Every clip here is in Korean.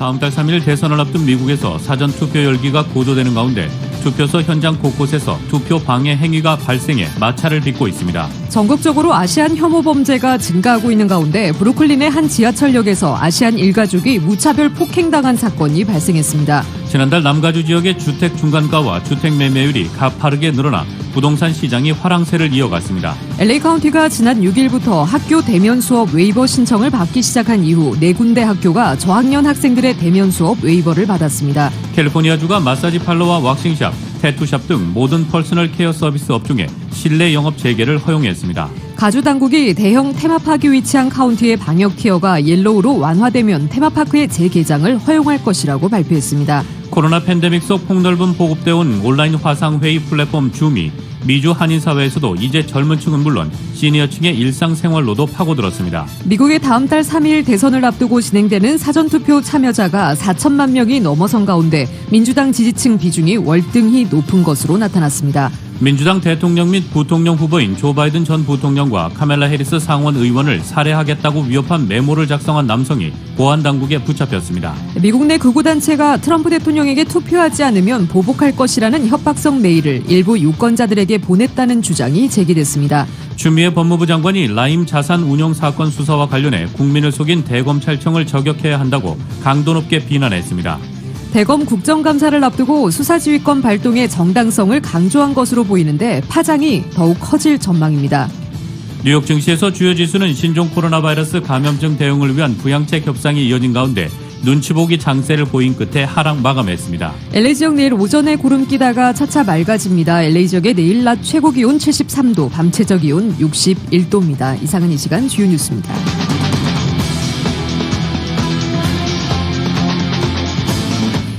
다음 달 3일 대선을 앞둔 미국에서 사전투표 열기가 고조되는 가운데 투표소 현장 곳곳에서 투표 방해 행위가 발생해 마찰을 빚고 있습니다. 전국적으로 아시안 혐오 범죄가 증가하고 있는 가운데 브루클린의 한 지하철역에서 아시안 일가족이 무차별 폭행당한 사건이 발생했습니다. 지난달 남가주 지역의 주택 중간가와 주택 매매율이 가파르게 늘어나 부동산 시장이 화랑세를 이어갔습니다. LA 카운티가 지난 6일부터 학교 대면 수업 웨이버 신청을 받기 시작한 이후 4군데 학교가 저학년 학생들의 대면 수업 웨이버를 받았습니다. 캘리포니아주가 마사지 팔러와 왁싱샵, 태투샵 등 모든 퍼스널 케어 서비스 업종에 실내 영업 재개를 허용했습니다. 가주 당국이 대형 테마파크 위치한 카운티의 방역 티어가 옐로우로 완화되면 테마파크의 재개장을 허용할 것이라고 발표했습니다. 코로나 팬데믹 속 폭넓은 보급되어 온 온라인 화상회의 플랫폼 줌이 미주 한인사회에서도 이제 젊은 층은 물론 시니어층의 일상생활로도 파고들었습니다. 미국의 다음 달 3일 대선을 앞두고 진행되는 사전투표 참여자가 4천만 명이 넘어선 가운데 민주당 지지층 비중이 월등히 높은 것으로 나타났습니다. 민주당 대통령 및 부통령 후보인 조 바이든 전 부통령과 카멜라 해리스 상원 의원을 살해하겠다고 위협한 메모를 작성한 남성이 보안당국에 붙잡혔습니다. 미국 내 극우단체가 트럼프 대통령에게 투표하지 않으면 보복할 것이라는 협박성 메일을 일부 유권자들에게 보냈다는 주장이 제기됐습니다. 추미애 법무부 장관이 라임 자산 운용 사건 수사와 관련해 국민을 속인 대검찰청을 저격해야 한다고 강도 높게 비난했습니다. 대검 국정감사를 앞두고 수사지휘권 발동의 정당성을 강조한 것으로 보이는데 파장이 더욱 커질 전망입니다. 뉴욕 증시에서 주요 지수는 신종 코로나 바이러스 감염증 대응을 위한 부양책 협상이 이어진 가운데 눈치보기 장세를 보인 끝에 하락 마감했습니다. LA 지역 내일 오전에 구름 끼다가 차차 맑아집니다. LA 지역의 내일 낮 최고 기온 73도, 밤 최저 기온 61도입니다. 이상은 이 시간 주요 뉴스입니다.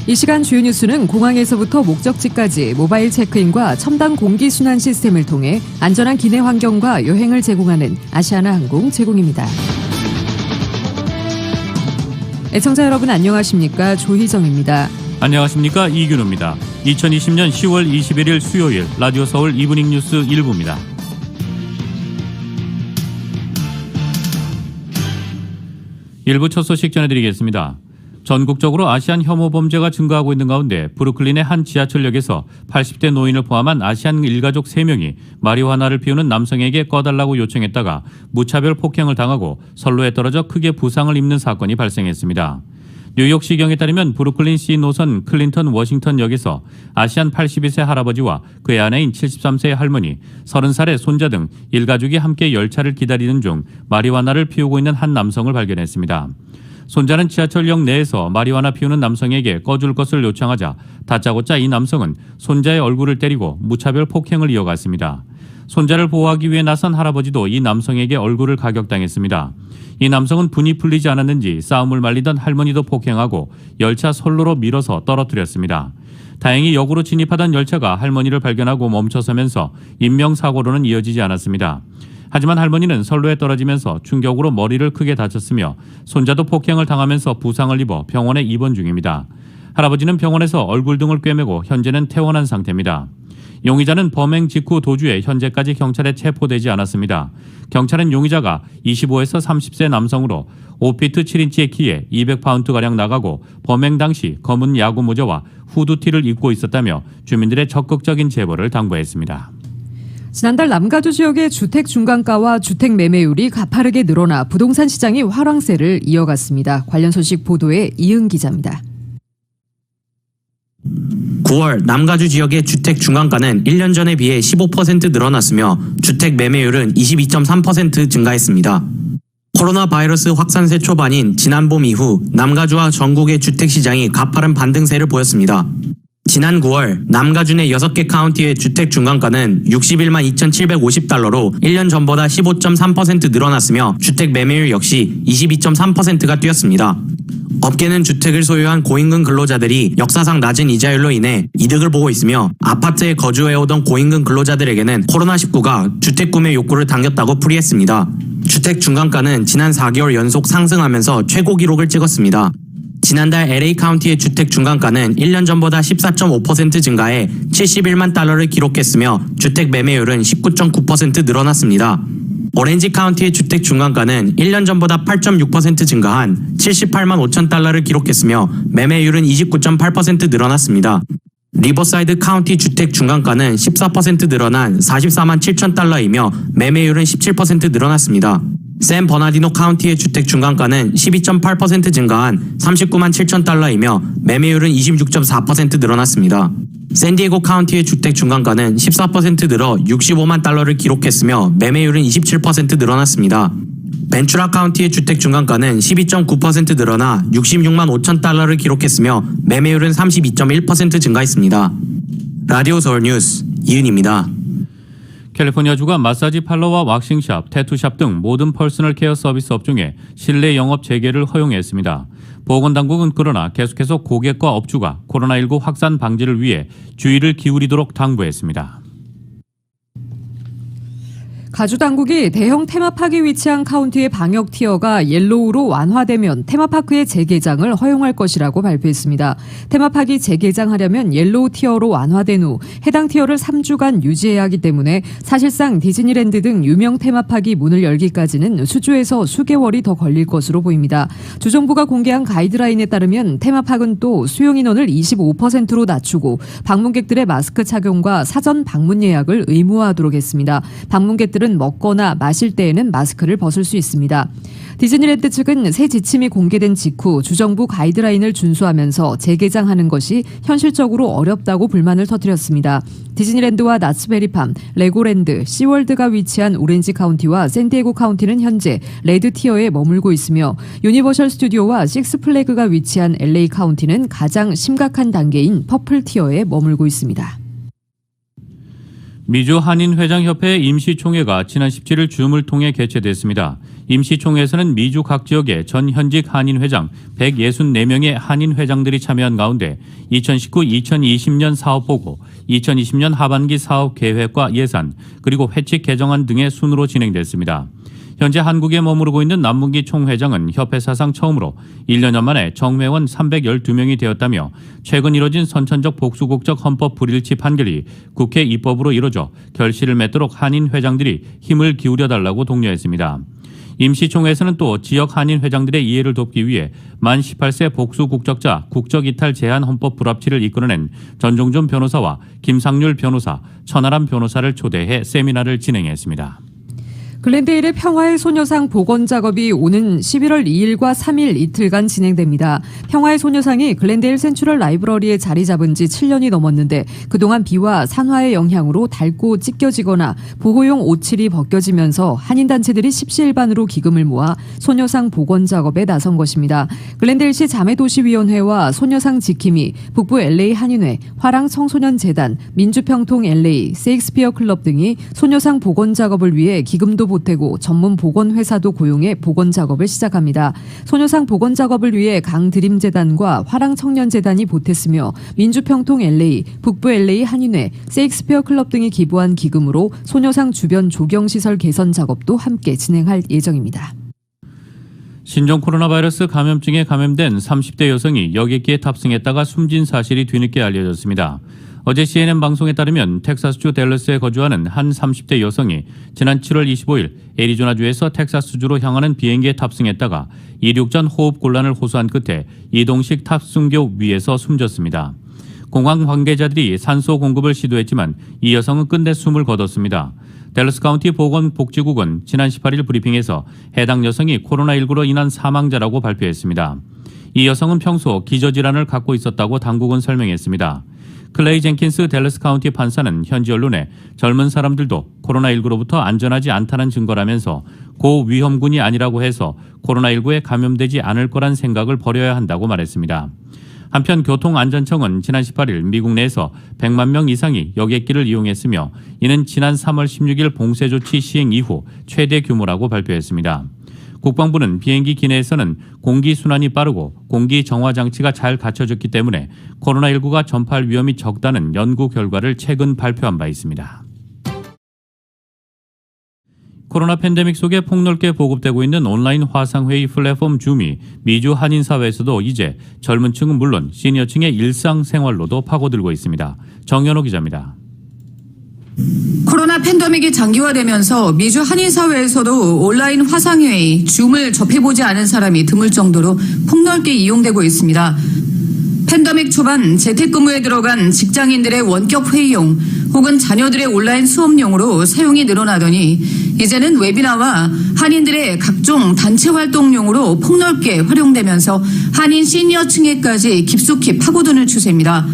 이 시간 주요 뉴스는 공항에서부터 목적지까지 모바일 체크인과 첨단 공기순환 시스템을 통해 안전한 기내 환경과 여행을 제공하는 아시아나항공 제공입니다. 애청자 여러분 안녕하십니까? 조희정입니다. 안녕하십니까? 이균호입니다. 2020년 10월 21일 수요일 라디오 서울 이브닝 뉴스 1부입니다. 일부 첫 소식 전해드리겠습니다. 전국적으로 아시안 혐오 범죄가 증가하고 있는 가운데 브루클린의 한 지하철역에서 80대 노인을 포함한 아시안 일가족 3명이 마리화나를 피우는 남성에게 꺼달라고 요청했다가 무차별 폭행을 당하고 선로에 떨어져 크게 부상을 입는 사건이 발생했습니다. 뉴욕시경에 따르면 브루클린시 노선 클린턴 워싱턴역에서 아시안 82세 할아버지와 그의 아내인 73세의 할머니, 30살의 손자 등 일가족이 함께 열차를 기다리는 중 마리화나를 피우고 있는 한 남성을 발견했습니다. 손자는 지하철역 내에서 마리화나 피우는 남성에게 꺼줄 것을 요청하자 다짜고짜 이 남성은 손자의 얼굴을 때리고 무차별 폭행을 이어갔습니다. 손자를 보호하기 위해 나선 할아버지도 이 남성에게 얼굴을 가격당했습니다. 이 남성은 분이 풀리지 않았는지 싸움을 말리던 할머니도 폭행하고 열차 선로로 밀어서 떨어뜨렸습니다. 다행히 역으로 진입하던 열차가 할머니를 발견하고 멈춰서면서 인명사고로는 이어지지 않았습니다. 하지만 할머니는 선로에 떨어지면서 충격으로 머리를 크게 다쳤으며 손자도 폭행을 당하면서 부상을 입어 병원에 입원 중입니다. 할아버지는 병원에서 얼굴 등을 꿰매고 현재는 퇴원한 상태입니다. 용의자는 범행 직후 도주해 현재까지 경찰에 체포되지 않았습니다. 경찰은 용의자가 25에서 30세 남성으로 5피트 7인치의 키에 200파운드가량 나가고 범행 당시 검은 야구 모자와 후드티를 입고 있었다며 주민들의 적극적인 제보를 당부했습니다. 지난달 남가주 지역의 주택 중간가와 주택 매매율이 가파르게 늘어나 부동산 시장이 화랑세를 이어갔습니다. 관련 소식 보도에 이은 기자입니다. 9월 남가주 지역의 주택 중간가는 1년 전에 비해 15% 늘어났으며 주택 매매율은 22.3% 증가했습니다. 코로나 바이러스 확산세 초반인 지난 봄 이후 남가주와 전국의 주택시장이 가파른 반등세를 보였습니다. 지난 9월 남가주 내 6개 카운티의 주택 중간가는 61만 2,750달러로 1년 전보다 15.3% 늘어났으며 주택 매매율 역시 22.3%가 뛰었습니다. 업계는 주택을 소유한 고임금 근로자들이 역사상 낮은 이자율로 인해 이득을 보고 있으며 아파트에 거주해오던 고임금 근로자들에게는 코로나19가 주택 구매 욕구를 당겼다고 풀이했습니다. 주택 중간가는 지난 4개월 연속 상승하면서 최고 기록을 찍었습니다. 지난달 LA 카운티의 주택 중간가는 1년 전보다 14.5% 증가해 71만 달러를 기록했으며 주택 매매율은 19.9% 늘어났습니다. 오렌지 카운티의 주택 중간가는 1년 전보다 8.6% 증가한 78만 5천 달러를 기록했으며 매매율은 29.8% 늘어났습니다. 리버사이드 카운티 주택 중간가는 14% 늘어난 44만 7천 달러이며 매매율은 17% 늘어났습니다. 샌 버나디노 카운티의 주택 중간가는 12.8% 증가한 39만 7천 달러이며 매매율은 26.4% 늘어났습니다. 샌디에고 카운티의 주택 중간가는 14% 늘어 65만 달러를 기록했으며 매매율은 27% 늘어났습니다. 벤츄라 카운티의 주택 중간가는 12.9% 늘어나 66만 5천 달러를 기록했으며 매매율은 32.1% 증가했습니다. 라디오 서울 뉴스 이은입니다. 캘리포니아주가 마사지 팔러와 왁싱샵, 태투샵 등 모든 퍼스널 케어 서비스 업종에 실내 영업 재개를 허용했습니다. 보건당국은 그러나 계속해서 고객과 업주가 코로나19 확산 방지를 위해 주의를 기울이도록 당부했습니다. 가주당국이 대형 테마파크에 위치한 카운티의 방역 티어가 옐로우로 완화되면 테마파크의 재개장을 허용할 것이라고 발표했습니다. 테마파크이 재개장하려면 옐로우 티어로 완화된 후 해당 티어를 3주간 유지해야 하기 때문에 사실상 디즈니랜드 등 유명 테마파크이 문을 열기까지는 수주에서 수개월이 더 걸릴 것으로 보입니다. 주정부가 공개한 가이드라인에 따르면 테마파크는 또 수용 인원을 25%로 낮추고 방문객들의 마스크 착용과 사전 방문 예약을 의무화하도록 했습니다. 방문객들은 먹거나 마실 때에는 마스크를 벗을 수 있습니다. 디즈니랜드 측은 새 지침이 공개된 직후 주정부 가이드라인을 준수하면서 재개장하는 것이 현실적으로 어렵다고 불만을 터뜨렸습니다. 디즈니랜드와 나츠베리팜, 레고랜드, 시월드가 위치한 오렌지 카운티와 샌디에고 카운티는 현재 레드 티어에 머물고 있으며 유니버셜 스튜디오와 식스플래그가 위치한 LA 카운티는 가장 심각한 단계인 퍼플 티어에 머물고 있습니다. 미주 한인회장협회 임시총회가 지난 17일 줌을 통해 개최됐습니다. 임시총회에서는 미주 각 지역의 전 현직 한인회장 164명의 한인회장들이 참여한 가운데 2019-2020년 사업보고, 2020년 하반기 사업 계획과 예산, 그리고 회칙 개정안 등의 순으로 진행됐습니다. 현재 한국에 머무르고 있는 남문기 총회장은 협회 사상 처음으로 1년여 만에 정회원 312명이 되었다며 최근 이뤄진 선천적 복수국적 헌법 불일치 판결이 국회 입법으로 이뤄져 결실을 맺도록 한인 회장들이 힘을 기울여달라고 독려했습니다. 임시총회에서는 또 지역 한인 회장들의 이해를 돕기 위해 만 18세 복수국적자 국적이탈 제한 헌법 불합치를 이끌어낸 전종준 변호사와 김상률 변호사, 천하람 변호사를 초대해 세미나를 진행했습니다. 글렌데일의 평화의 소녀상 복원 작업이 오는 11월 2일과 3일 이틀간 진행됩니다. 평화의 소녀상이 글렌데일 센트럴 라이브러리에 자리 잡은 지 7년이 넘었는데 그동안 비와 산화의 영향으로 닳고 찢겨지거나 보호용 오칠이 벗겨지면서 한인단체들이 십시일반으로 기금을 모아 소녀상 복원 작업에 나선 것입니다. 글렌데일시 자매도시위원회와 소녀상 지킴이, 북부 LA 한인회, 화랑 청소년재단, 민주평통 LA, 세익스피어 클럽 등이 소녀상 복원 작업을 위해 기금도 보태고 전문 복원 회사도 고용해 복원 작업을 시작합니다. 소녀상 복원 작업을 위해 강드림재단과 화랑청년재단이 보탰으며 민주평통 LA, 북부 LA 한인회, 세익스피어 클럽 등이 기부한 기금으로 소녀상 주변 조경시설 개선 작업도 함께 진행할 예정입니다. 신종 코로나 바이러스 감염증에 감염된 30대 여성이 여객기에 탑승했다가 숨진 사실이 뒤늦게 알려졌습니다. 어제 CNN 방송에 따르면 텍사스주 댈러스에 거주하는 한 30대 여성이 지난 7월 25일 애리조나주에서 텍사스주로 향하는 비행기에 탑승했다가 이륙 전 호흡 곤란을 호소한 끝에 이동식 탑승교 위에서 숨졌습니다. 공항 관계자들이 산소 공급을 시도했지만 이 여성은 끝내 숨을 거뒀습니다. 댈러스 카운티 보건복지국은 지난 18일 브리핑에서 해당 여성이 코로나19로 인한 사망자라고 발표했습니다. 이 여성은 평소 기저질환을 갖고 있었다고 당국은 설명했습니다. 클레이 젠킨스 댈러스 카운티 판사는 현지 언론에 젊은 사람들도 코로나19로부터 안전하지 않다는 증거라면서 고위험군이 아니라고 해서 코로나19에 감염되지 않을 거란 생각을 버려야 한다고 말했습니다. 한편 교통안전청은 지난 18일 미국 내에서 100만 명 이상이 여객기를 이용했으며 이는 지난 3월 16일 봉쇄 조치 시행 이후 최대 규모라고 발표했습니다. 국방부는 비행기 기내에서는 공기순환이 빠르고 공기 정화 장치가 잘 갖춰졌기 때문에 코로나19가 전파할 위험이 적다는 연구 결과를 최근 발표한 바 있습니다. 코로나 팬데믹 속에 폭넓게 보급되고 있는 온라인 화상회의 플랫폼 줌이 미주 한인사회에서도 이제 젊은 층은 물론 시니어층의 일상생활로도 파고들고 있습니다. 정연호 기자입니다. 코로나 팬데믹이 장기화되면서 미주 한인사회에서도 온라인 화상회의, 줌을 접해보지 않은 사람이 드물 정도로 폭넓게 이용되고 있습니다. 팬데믹 초반 재택근무에 들어간 직장인들의 원격 회의용 혹은 자녀들의 온라인 수업용으로 사용이 늘어나더니 이제는 웨비나와 한인들의 각종 단체 활동용으로 폭넓게 활용되면서 한인 시니어층에까지 깊숙이 파고드는 추세입니다.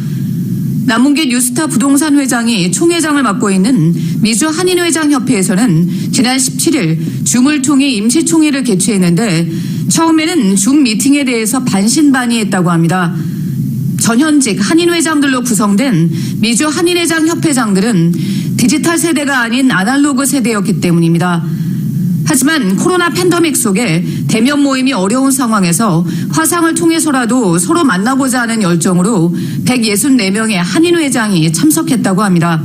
남문기 뉴스타 부동산 회장이 총회장을 맡고 있는 미주 한인회장협회에서는 지난 17일 줌을 통해 임시총회를 개최했는데 처음에는 줌 미팅에 대해서 반신반의했다고 합니다. 전현직 한인회장들로 구성된 미주 한인회장협회장들은 디지털 세대가 아닌 아날로그 세대였기 때문입니다. 하지만 코로나 팬데믹 속에 대면 모임이 어려운 상황에서 화상을 통해서라도 서로 만나고자 하는 열정으로 164명의 한인회장이 참석했다고 합니다.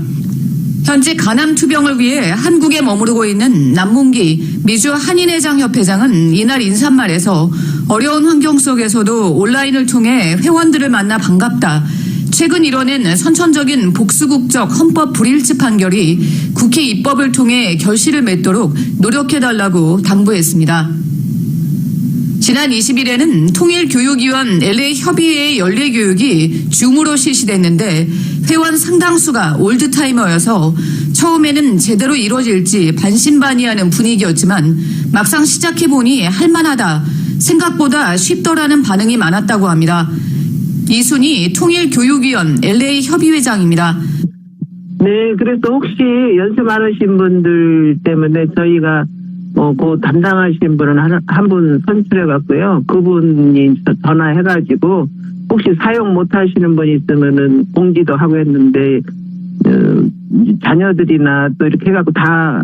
현재 간암 투병을 위해 한국에 머무르고 있는 남문기 미주 한인회장협회장은 이날 인사말에서 어려운 환경 속에서도 온라인을 통해 회원들을 만나 반갑다. 최근 이뤄낸 선천적인 복수국적 헌법 불일치 판결이 국회 입법을 통해 결실을 맺도록 노력해달라고 당부했습니다. 지난 20일에는 통일교육위원 LA협의회의 연례교육이 줌으로 실시됐는데 회원 상당수가 올드타이머여서 처음에는 제대로 이루어질지 반신반의하는 분위기였지만 막상 시작해보니 할만하다, 생각보다 쉽더라는 반응이 많았다고 합니다. 이순희 통일교육위원 LA협의회장입니다. 네, 그래서 혹시 연세 많으신 분들 때문에 저희가 그 담당하신 분은 한 분 선출해 갔고요. 그분이 전화해가지고 혹시 사용 못 하시는 분 있으면은 공지도 하고 했는데 자녀들이나 또 이렇게 해갖고 다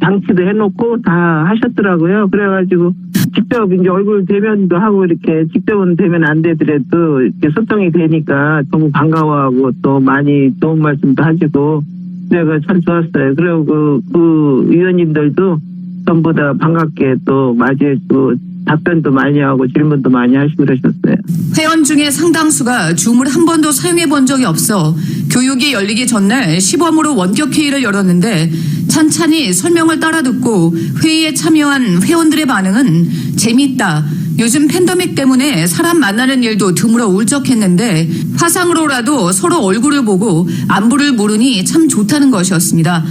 장치도 해놓고 다 하셨더라고요. 그래가지고 직접 이제 얼굴 대면도 하고 이렇게 직접은 대면 안 되더라도 이렇게 소통이 되니까 너무 반가워하고 또 많이 좋은 말씀도 하시고 내가 참 좋았어요. 그리고 그 위원님들도 전부 다 반갑게 또 맞이해주고 답변도 많이 하고 질문도 많이 하시고 그러셨어요. 회원 중에 상당수가 줌을 한 번도 사용해 본 적이 없어 교육이 열리기 전날 시범으로 원격 회의를 열었는데 찬찬히 설명을 따라 듣고 회의에 참여한 회원들의 반응은 재밌다. 요즘 팬데믹 때문에 사람 만나는 일도 드물어 울적했는데 화상으로라도 서로 얼굴을 보고 안부를 물으니 참 좋다는 것이었습니다.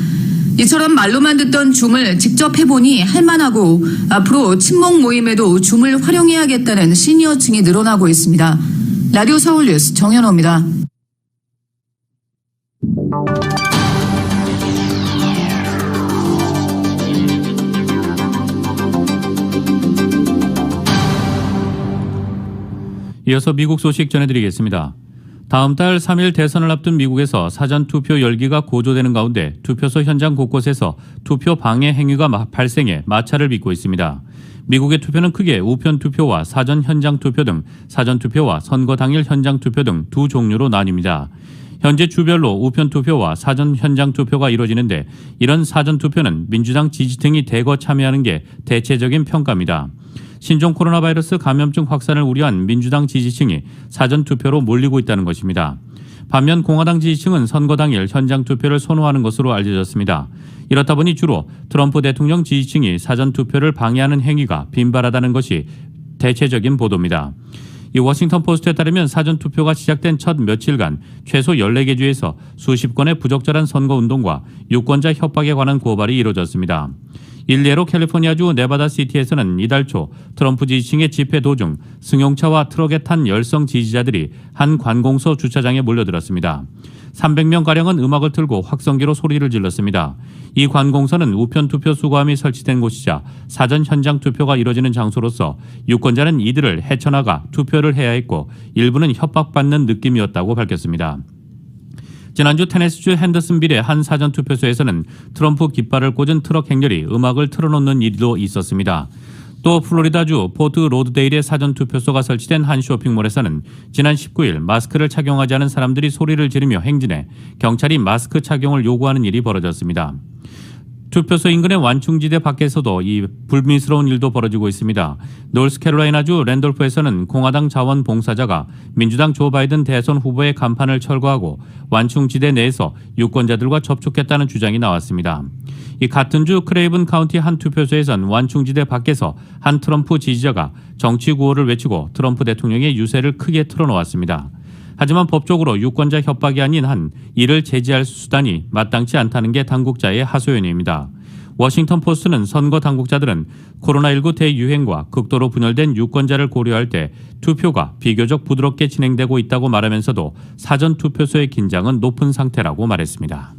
이처럼 말로만 듣던 줌을 직접 해보니 할만하고 앞으로 친목 모임에도 줌을 활용해야겠다는 시니어층이 늘어나고 있습니다. 라디오 서울 뉴스 정현호입니다. 이어서 미국 소식 전해드리겠습니다. 다음 달 3일 대선을 앞둔 미국에서 사전투표 열기가 고조되는 가운데 투표소 현장 곳곳에서 투표 방해 행위가 발생해 마찰을 빚고 있습니다. 미국의 투표는 크게 우편투표와 사전 현장투표 등 사전투표와 선거 당일 현장투표 등 두 종류로 나뉩니다. 현재 주별로 우편투표와 사전 현장투표가 이루어지는데 이런 사전투표는 민주당 지지층이 대거 참여하는 게 대체적인 평가입니다. 신종 코로나 바이러스 감염증 확산을 우려한 민주당 지지층이 사전투표로 몰리고 있다는 것입니다. 반면 공화당 지지층은 선거 당일 현장투표를 선호하는 것으로 알려졌습니다. 이렇다 보니 주로 트럼프 대통령 지지층이 사전투표를 방해하는 행위가 빈발하다는 것이 대체적인 보도입니다. 이 워싱턴 포스트에 따르면 사전투표가 시작된 첫 며칠간 최소 14개 주에서 수십 건의 부적절한 선거운동과 유권자 협박에 관한 고발이 이루어졌습니다. 일례로 캘리포니아주 네바다시티에서는 이달 초 트럼프 지지층의 집회 도중 승용차와 트럭에 탄 열성 지지자들이 한 관공서 주차장에 몰려들었습니다. 300명가량은 음악을 틀고 확성기로 소리를 질렀습니다. 이 관공서는 우편투표 수거함이 설치된 곳이자 사전 현장 투표가 이뤄지는 장소로서 유권자는 이들을 헤쳐나가 투표를 해야 했고 일부는 협박받는 느낌이었다고 밝혔습니다. 지난주 테네시주 핸더슨빌의 한 사전투표소에서는 트럼프 깃발을 꽂은 트럭 행렬이 음악을 틀어놓는 일도 있었습니다. 또 플로리다주 포트 로드데일의 사전투표소가 설치된 한 쇼핑몰에서는 지난 19일 마스크를 착용하지 않은 사람들이 소리를 지르며 행진해 경찰이 마스크 착용을 요구하는 일이 벌어졌습니다. 투표소 인근의 완충지대 밖에서도 이 불미스러운 일도 벌어지고 있습니다. 노스캐롤라이나주 랜돌프에서는 공화당 자원봉사자가 민주당 조 바이든 대선 후보의 간판을 철거하고 완충지대 내에서 유권자들과 접촉했다는 주장이 나왔습니다. 이 같은 주 크레이븐 카운티 한 투표소에선 완충지대 밖에서 한 트럼프 지지자가 정치 구호를 외치고 트럼프 대통령의 유세를 크게 틀어놓았습니다. 하지만 법적으로 유권자 협박이 아닌 한 이를 제지할 수단이 마땅치 않다는 게 당국자의 하소연입니다. 워싱턴 포스트는 선거 당국자들은 코로나19 대유행과 극도로 분열된 유권자를 고려할 때 투표가 비교적 부드럽게 진행되고 있다고 말하면서도 사전 투표소의 긴장은 높은 상태라고 말했습니다.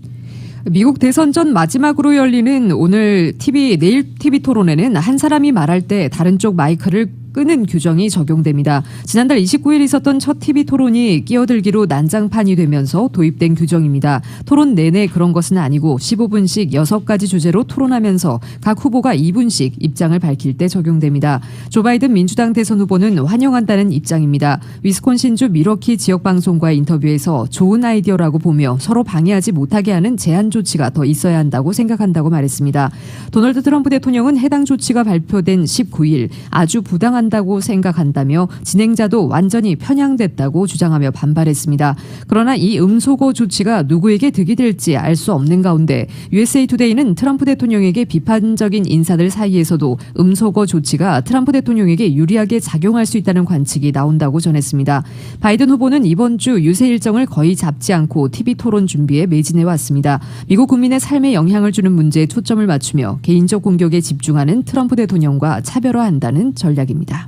미국 대선 전 마지막으로 열리는 오늘 내일 TV 토론에는 한 사람이 말할 때 다른 쪽 마이크를 끄는 규정이 적용됩니다. 지난달 29일 있었던 첫 TV 토론이 끼어들기로 난장판이 되면서 도입된 규정입니다. 토론 내내 그런 것은 아니고 15분씩 6가지 주제로 토론하면서 각 후보가 2분씩 입장을 밝힐 때 적용됩니다. 조 바이든 민주당 대선 후보는 환영한다는 입장입니다. 위스콘신주 밀워키 지역방송과의 인터뷰에서 좋은 아이디어라고 보며 서로 방해하지 못하게 하는 제한 조치가 더 있어야 한다고 생각한다고 말했습니다. 도널드 트럼프 대통령은 해당 조치가 발표된 19일 아주 부당한다고 생각한다며 진행자도 완전히 편향됐다고 주장하며 반발했습니다. 그러나 이 음소거 조치가 누구에게 득이 될지 알 수 없는 가운데 USA 투데이는 트럼프 대통령에게 비판적인 인사들 사이에서도 음소거 조치가 트럼프 대통령에게 유리하게 작용할 수 있다는 관측이 나온다고 전했습니다. 바이든 후보는 이번 주 유세 일정을 거의 잡지 않고 TV 토론 준비에 매진해 왔습니다. 미국 국민의 삶에 영향을 주는 문제에 초점을 맞추며 개인적 공격에 집중하는 트럼프 대통령과 차별화한다는 전략입니다.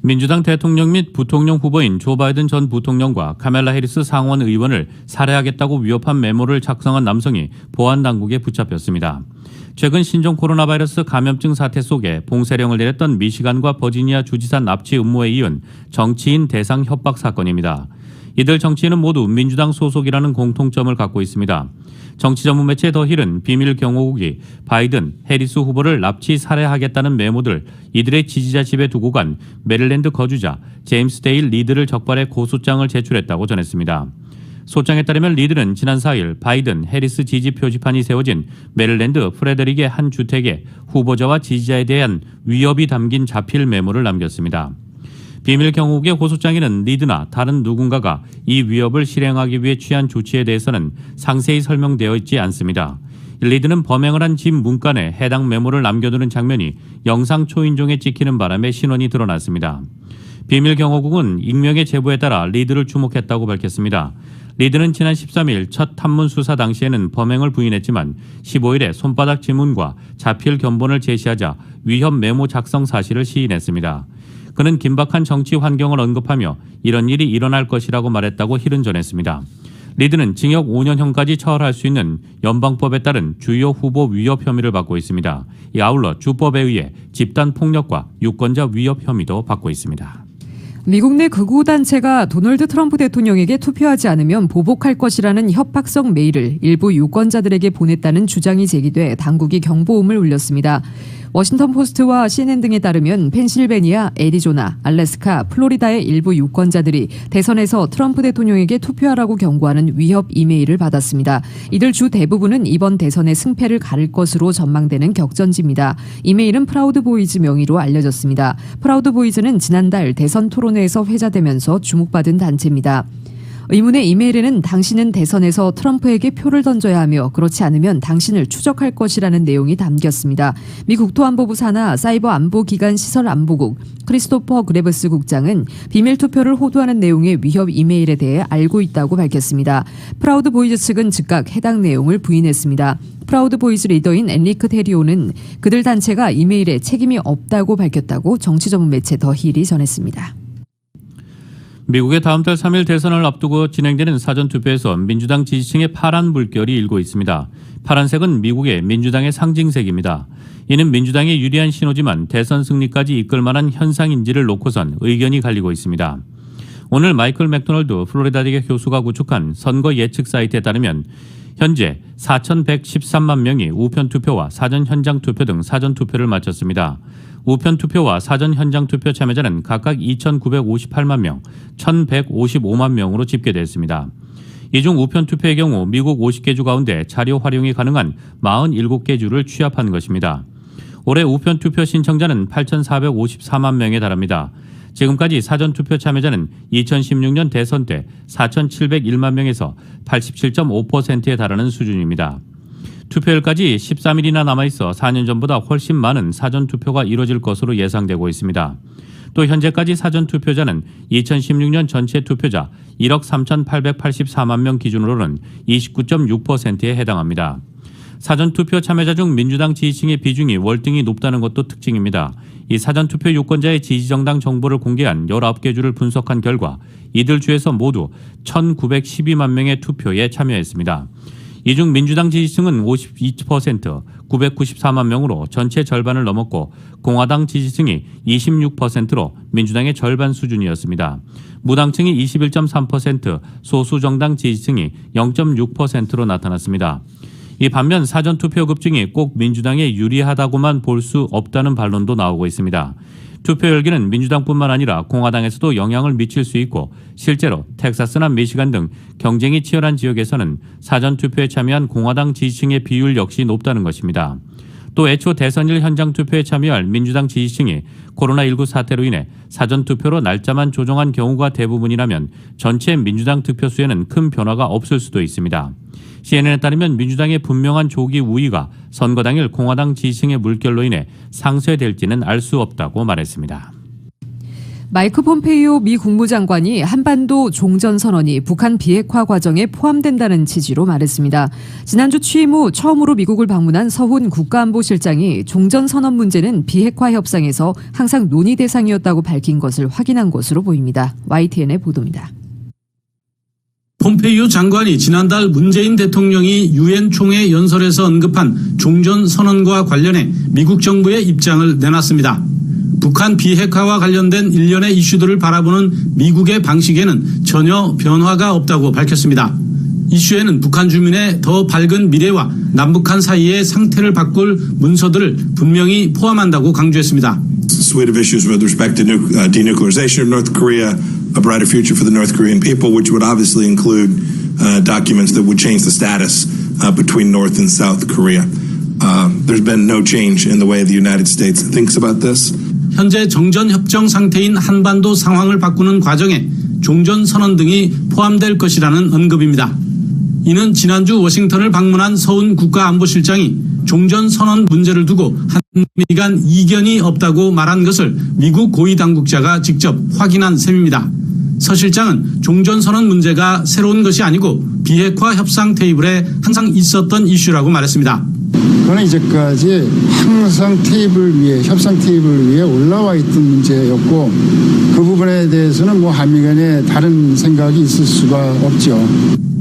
민주당 대통령 및 부통령 후보인 조 바이든 전 부통령과 카멜라 해리스 상원 의원을 살해하겠다고 위협한 메모를 작성한 남성이 보안당국에 붙잡혔습니다. 최근 신종 코로나 바이러스 감염증 사태 속에 봉쇄령을 내렸던 미시간과 버지니아 주지사 납치 음모에 이은 정치인 대상 협박 사건입니다. 이들 정치인은 모두 민주당 소속이라는 공통점을 갖고 있습니다. 정치 전문 매체 더 힐은 비밀 경호국이 바이든, 해리스 후보를 납치 살해하겠다는 메모들 이들의 지지자 집에 두고 간 메릴랜드 거주자 제임스 데일 리드를 적발해 고소장을 제출했다고 전했습니다. 소장에 따르면 리드는 지난 4일 바이든, 해리스 지지 표지판이 세워진 메릴랜드 프레데릭의 한 주택에 후보자와 지지자에 대한 위협이 담긴 자필 메모를 남겼습니다. 비밀 경호국의 호소장에는 리드나 다른 누군가가 이 위협을 실행하기 위해 취한 조치에 대해서는 상세히 설명되어 있지 않습니다. 리드는 범행을 한 집 문간에 해당 메모를 남겨두는 장면이 영상 초인종에 찍히는 바람에 신원이 드러났습니다. 비밀 경호국은 익명의 제보에 따라 리드를 주목했다고 밝혔습니다. 리드는 지난 13일 첫 탐문 수사 당시에는 범행을 부인했지만 15일에 손바닥 지문과 자필 견본을 제시하자 위협 메모 작성 사실을 시인했습니다. 그는 긴박한 정치 환경을 언급하며 이런 일이 일어날 것이라고 말했다고 힐은 전했습니다. 리드는 징역 5년형까지 처할할 수 있는 연방법에 따른 주요 후보 위협 혐의를 받고 있습니다. 아울러 주법에 의해 집단 폭력과 유권자 위협 혐의도 받고 있습니다. 미국 내 극우 단체가 도널드 트럼프 대통령에게 투표하지 않으면 보복할 것이라는 협박성 메일을 일부 유권자들에게 보냈다는 주장이 제기돼 당국이 경보음을 울렸습니다. 워싱턴 포스트와 CNN 등에 따르면 펜실베니아, 애리조나, 알래스카, 플로리다의 일부 유권자들이 대선에서 트럼프 대통령에게 투표하라고 경고하는 위협 이메일을 받았습니다. 이들 주 대부분은 이번 대선의 승패를 가를 것으로 전망되는 격전지입니다. 이메일은 프라우드 보이즈 명의로 알려졌습니다. 프라우드 보이즈는 지난달 대선 토론회에서 회자되면서 주목받은 단체입니다. 의문의 이메일에는 당신은 대선에서 트럼프에게 표를 던져야 하며 그렇지 않으면 당신을 추적할 것이라는 내용이 담겼습니다. 미 국토안보부 산하 사이버 안보기관 시설안보국 크리스토퍼 그레버스 국장은 비밀 투표를 호도하는 내용의 위협 이메일에 대해 알고 있다고 밝혔습니다. 프라우드 보이즈 측은 즉각 해당 내용을 부인했습니다. 프라우드 보이즈 리더인 엔리크 테리오는 그들 단체가 이메일에 책임이 없다고 밝혔다고 정치 전문 매체 더 힐이 전했습니다. 미국의 다음 달 3일 대선을 앞두고 진행되는 사전투표에서 민주당 지지층의 파란 물결이 일고 있습니다. 파란색은 미국의 민주당의 상징색입니다. 이는 민주당에 유리한 신호지만 대선 승리까지 이끌 만한 현상인지를 놓고선 의견이 갈리고 있습니다. 오늘 마이클 맥도널드 플로리다대 교수가 구축한 선거 예측 사이트에 따르면 현재 4,113만 명이 우편투표와 사전 현장 투표 등 사전투표를 마쳤습니다. 우편 투표와 사전 현장 투표 참여자는 각각 2,958만 명, 1,155만 명으로 집계됐습니다. 이 중 우편 투표의 경우 미국 50개 주 가운데 자료 활용이 가능한 47개 주를 취합한 것입니다. 올해 우편 투표 신청자는 8,454만 명에 달합니다. 지금까지 사전투표 참여자는 2016년 대선 때 4,701만 명에서 87.5%에 달하는 수준입니다. 투표일까지 13일이나 남아있어 4년 전보다 훨씬 많은 사전투표가 이뤄질 것으로 예상되고 있습니다. 또 현재까지 사전투표자는 2016년 전체 투표자 1억 3,884만 명 기준으로는 29.6%에 해당합니다. 사전투표 참여자 중 민주당 지지층의 비중이 월등히 높다는 것도 특징입니다. 이 사전투표 유권자의 지지정당 정보를 공개한 19개 주를 분석한 결과 이들 주에서 모두 1,912만 명의 투표에 참여했습니다. 이 중 민주당 지지층은 52%, 994만 명으로 전체 절반을 넘었고 공화당 지지층이 26%로 민주당의 절반 수준이었습니다. 무당층이 21.3%, 소수정당 지지층이 0.6%로 나타났습니다. 이 반면 사전투표 급증이 꼭 민주당에 유리하다고만 볼 수 없다는 반론도 나오고 있습니다. 투표 열기는 민주당뿐만 아니라 공화당에서도 영향을 미칠 수 있고 실제로 텍사스나 미시간 등 경쟁이 치열한 지역에서는 사전투표에 참여한 공화당 지지층의 비율 역시 높다는 것입니다. 또 애초 대선일 현장 투표에 참여할 민주당 지지층이 코로나19 사태로 인해 사전투표로 날짜만 조정한 경우가 대부분이라면 전체 민주당 득표수에는 큰 변화가 없을 수도 있습니다. CNN에 따르면 민주당의 분명한 조기 우위가 선거 당일 공화당 지지층의 물결로 인해 상쇄될지는 알 수 없다고 말했습니다. 마이크 폼페이오 미 국무장관이 한반도 종전선언이 북한 비핵화 과정에 포함된다는 취지로 말했습니다. 지난주 취임 후 처음으로 미국을 방문한 서훈 국가안보실장이 종전선언 문제는 비핵화 협상에서 항상 논의 대상이었다고 밝힌 것을 확인한 것으로 보입니다. YTN의 보도입니다. 폼페이오 장관이 지난달 문재인 대통령이 유엔 총회 연설에서 언급한 종전선언과 관련해 미국 정부의 입장을 내놨습니다. 북한 비핵화와 관련된 일련의 이슈들을 바라보는 미국의 방식에는 전혀 변화가 없다고 밝혔습니다. 이슈에는 북한 주민의 더 밝은 미래와 남북한 사이의 상태를 바꿀 문서들을 분명히 포함한다고 강조했습니다. Suite of issues with respect to denuclearization of North Korea, a brighter future for the North Korean people, which would obviously include documents that would change the status between North and South Korea. There's been no change in the way the United States thinks about this. 현재 정전협정 상태인 한반도 상황을 바꾸는 과정에 종전선언 등이 포함될 것이라는 언급입니다. 이는 지난주 워싱턴을 방문한 서훈 국가안보실장이 종전선언 문제를 두고 한미 간 이견이 없다고 말한 것을 미국 고위당국자가 직접 확인한 셈입니다. 서 실장은 종전선언 문제가 새로운 것이 아니고 비핵화 협상 테이블에 항상 있었던 이슈라고 말했습니다. 그러나 이제까지 항상 협상 테이블 위에 올라와 있던 문제였고 그 부분에 대해서는 한미 간에 다른 생각이 있을 수가 없죠.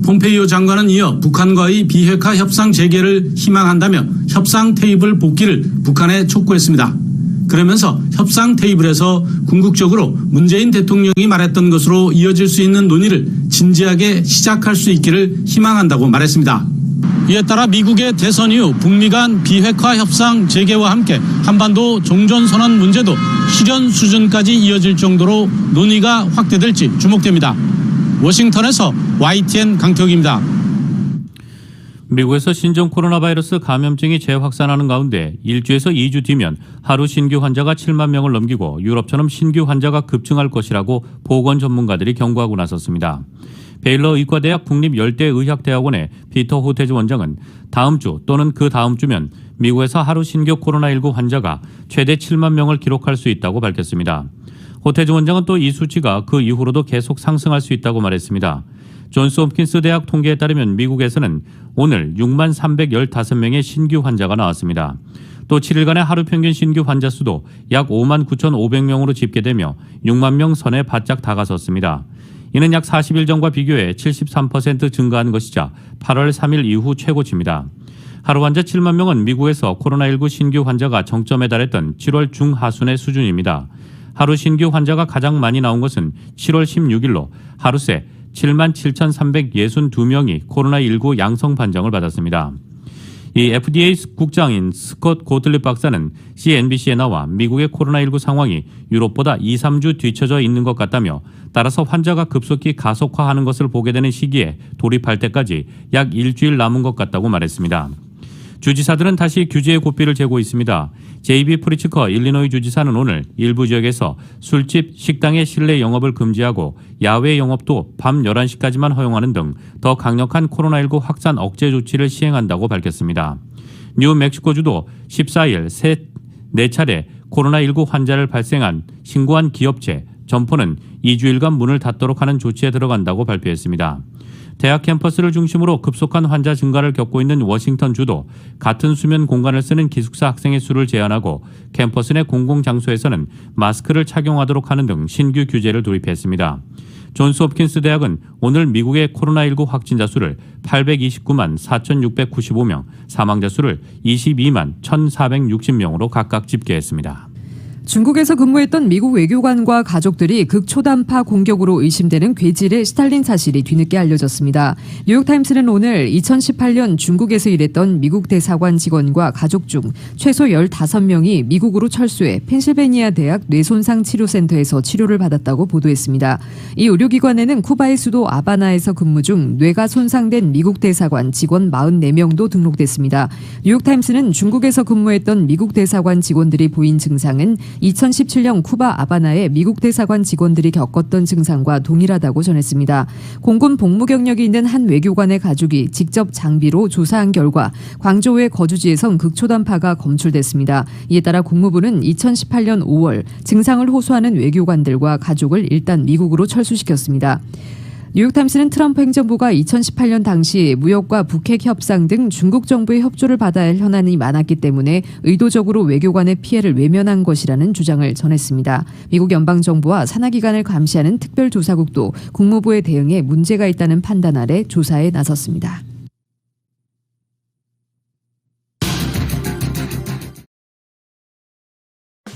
폼페이오 장관은 이어 북한과의 비핵화 협상 재개를 희망한다며 협상 테이블 복귀를 북한에 촉구했습니다. 그러면서 협상 테이블에서 궁극적으로 문재인 대통령이 말했던 것으로 이어질 수 있는 논의를 진지하게 시작할 수 있기를 희망한다고 말했습니다. 이에 따라 미국의 대선 이후 북미 간 비핵화 협상 재개와 함께 한반도 종전선언 문제도 실현 수준까지 이어질 정도로 논의가 확대될지 주목됩니다. 워싱턴에서 YTN 강태욱입니다. 미국에서 신종 코로나 바이러스 감염증이 재확산하는 가운데 1주에서 2주 뒤면 하루 신규 환자가 7만 명을 넘기고 유럽처럼 신규 환자가 급증할 것이라고 보건 전문가들이 경고하고 나섰습니다. 베일러 의과대학 국립열대의학대학원의 피터 호테즈 원장은 다음 주 또는 그 다음 주면 미국에서 하루 신규 코로나19 환자가 최대 7만 명을 기록할 수 있다고 밝혔습니다. 호테즈 원장은 또 이 수치가 그 이후로도 계속 상승할 수 있다고 말했습니다. 존스 홉킨스 대학 통계에 따르면 미국에서는 오늘 6만 315명의 신규 환자가 나왔습니다. 또 7일간의 하루 평균 신규 환자 수도 약 5만 9,500명으로 집계되며 6만 명 선에 바짝 다가섰습니다. 이는 약 40일 전과 비교해 73% 증가한 것이자 8월 3일 이후 최고치입니다. 하루 환자 7만 명은 미국에서 코로나19 신규 환자가 정점에 달했던 7월 중하순의 수준입니다. 하루 신규 환자가 가장 많이 나온 것은 7월 16일로 하루 새 7만 7,362명이 코로나19 양성 판정을 받았습니다. 이 FDA 국장인 스콧 고틀립 박사는 CNBC에 나와 미국의 코로나19 상황이 유럽보다 2, 3주 뒤처져 있는 것 같다며 따라서 환자가 급속히 가속화하는 것을 보게 되는 시기에 돌입할 때까지 약 일주일 남은 것 같다고 말했습니다. 주지사들은 다시 규제의 고삐를 재고 있습니다. 제이비 프리츠커 일리노이 주지사는 오늘 일부 지역에서 술집, 식당의 실내 영업을 금지하고 야외 영업도 밤 11시까지만 허용하는 등 더 강력한 코로나19 확산 억제 조치를 시행한다고 밝혔습니다. 뉴멕시코주도 14일 4차례 코로나19 환자를 발생한 신고한 기업체, 점포는 2주일간 문을 닫도록 하는 조치에 들어간다고 발표했습니다. 대학 캠퍼스를 중심으로 급속한 환자 증가를 겪고 있는 워싱턴주도 같은 수면 공간을 쓰는 기숙사 학생의 수를 제한하고 캠퍼스 내 공공장소에서는 마스크를 착용하도록 하는 등 신규 규제를 도입했습니다. 존스홉킨스 대학은 오늘 미국의 코로나19 확진자 수를 829만 4,695명, 사망자 수를 22만 1,460명으로 각각 집계했습니다. 중국에서 근무했던 미국 외교관과 가족들이 극초단파 공격으로 의심되는 괴질에 시달린 사실이 뒤늦게 알려졌습니다. 뉴욕타임스는 오늘 2018년 중국에서 일했던 미국 대사관 직원과 가족 중 최소 15명이 미국으로 철수해 펜실베니아 대학 뇌손상 치료센터에서 치료를 받았다고 보도했습니다. 이 의료기관에는 쿠바의 수도 아바나에서 근무 중 뇌가 손상된 미국 대사관 직원 44명도 등록됐습니다. 뉴욕타임스는 중국에서 근무했던 미국 대사관 직원들이 보인 증상은 2017년 쿠바 아바나의 미국 대사관 직원들이 겪었던 증상과 동일하다고 전했습니다. 공군 복무 경력이 있는 한 외교관의 가족이 직접 장비로 조사한 결과 광저우의 거주지에선 극초단파가 검출됐습니다. 이에 따라 국무부는 2018년 5월 증상을 호소하는 외교관들과 가족을 일단 미국으로 철수시켰습니다. 뉴욕타임스는 트럼프 행정부가 2018년 당시 무역과 북핵 협상 등 중국 정부의 협조를 받아야 할 현안이 많았기 때문에 의도적으로 외교관의 피해를 외면한 것이라는 주장을 전했습니다. 미국 연방정부와 산하기관을 감시하는 특별조사국도 국무부의 대응에 문제가 있다는 판단 아래 조사에 나섰습니다.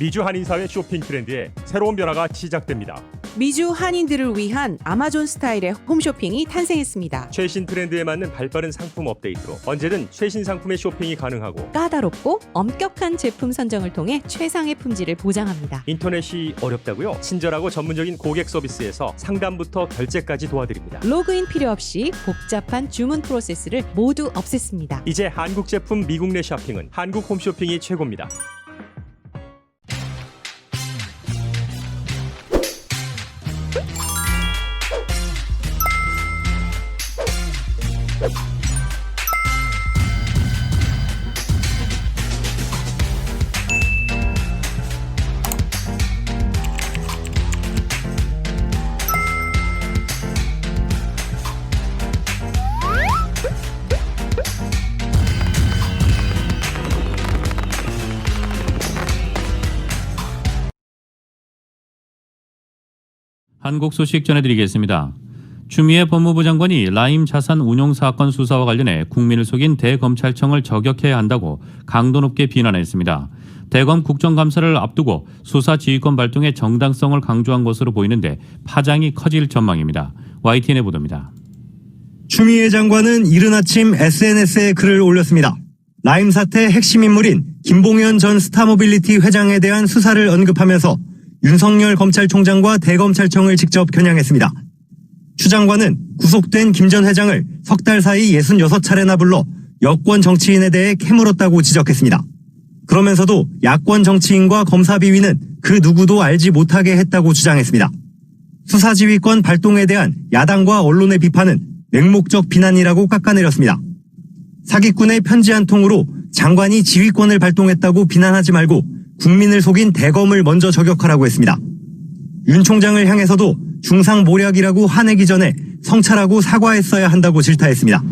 미주 한인사회 쇼핑 트렌드에 새로운 변화가 시작됩니다. 미주 한인들을 위한 아마존 스타일의 홈쇼핑이 탄생했습니다. 최신 트렌드에 맞는 발빠른 상품 업데이트로 언제든 최신 상품의 쇼핑이 가능하고 까다롭고 엄격한 제품 선정을 통해 최상의 품질을 보장합니다. 인터넷이 어렵다고요? 친절하고 전문적인 고객 서비스에서 상담부터 결제까지 도와드립니다. 로그인 필요 없이 복잡한 주문 프로세스를 모두 없앴습니다. 이제 한국 제품 미국 내 쇼핑은 한국 홈쇼핑이 최고입니다. 한국 소식 전해드리겠습니다. 추미애 법무부 장관이 라임 자산 운용 사건 수사와 관련해 국민을 속인 대검찰청을 저격해야 한다고 강도 높게 비난했습니다. 대검 국정감사를 앞두고 수사 지휘권 발동의 정당성을 강조한 것으로 보이는데 파장이 커질 전망입니다. YTN의 보도입니다. 추미애 장관은 이른 아침 SNS에 글을 올렸습니다. 라임 사태 핵심 인물인 김봉현 전 스타모빌리티 회장에 대한 수사를 언급하면서 윤석열 검찰총장과 대검찰청을 직접 겨냥했습니다. 추 장관은 구속된 김 전 회장을 석 달 사이 66차례나 불러 여권 정치인에 대해 캐물었다고 지적했습니다. 그러면서도 야권 정치인과 검사 비위는 그 누구도 알지 못하게 했다고 주장했습니다. 수사지휘권 발동에 대한 야당과 언론의 비판은 맹목적 비난이라고 깎아내렸습니다. 사기꾼의 편지 한 통으로 장관이 지휘권을 발동했다고 비난하지 말고 국민을 속인 대검을 먼저 저격하라고 했습니다. 윤 총장을 향해서도 중상모략이라고 화내기 전에 성찰하고 사과했어야 한다고 질타했습니다.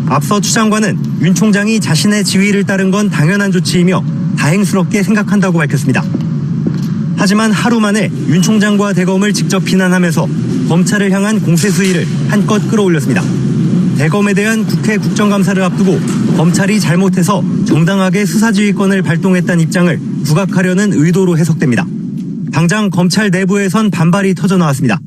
앞서 추 장관은 윤 총장이 자신의 지휘를 따른 건 당연한 조치이며 다행스럽게 생각한다고 밝혔습니다. 하지만 하루 만에 윤 총장과 대검을 직접 비난하면서 검찰을 향한 공세 수위를 한껏 끌어올렸습니다. 대검에 대한 국회 국정감사를 앞두고 검찰이 잘못해서 정당하게 수사지휘권을 발동했다는 입장을 부각하려는 의도로 해석됩니다. 당장 검찰 내부에선 반발이 터져나왔습니다.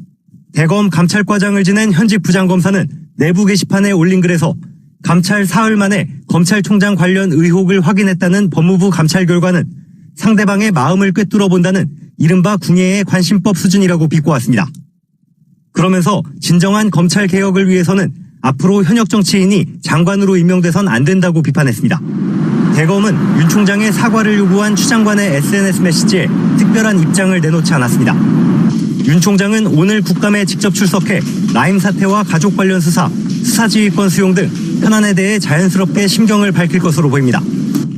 대검 감찰과장을 지낸 현직 부장검사는 내부 게시판에 올린 글에서 감찰 사흘 만에 검찰총장 관련 의혹을 확인했다는 법무부 감찰 결과는 상대방의 마음을 꿰뚫어 본다는 이른바 궁예의 관심법 수준이라고 비꼬았습니다. 그러면서 진정한 검찰 개혁을 위해서는 앞으로 현역 정치인이 장관으로 임명돼선 안 된다고 비판했습니다. 대검은 윤 총장의 사과를 요구한 추 장관의 SNS 메시지에 특별한 입장을 내놓지 않았습니다. 윤 총장은 오늘 국감에 직접 출석해 라임 사태와 가족 관련 수사지휘권 수용 등 현안에 대해 자연스럽게 심경을 밝힐 것으로 보입니다.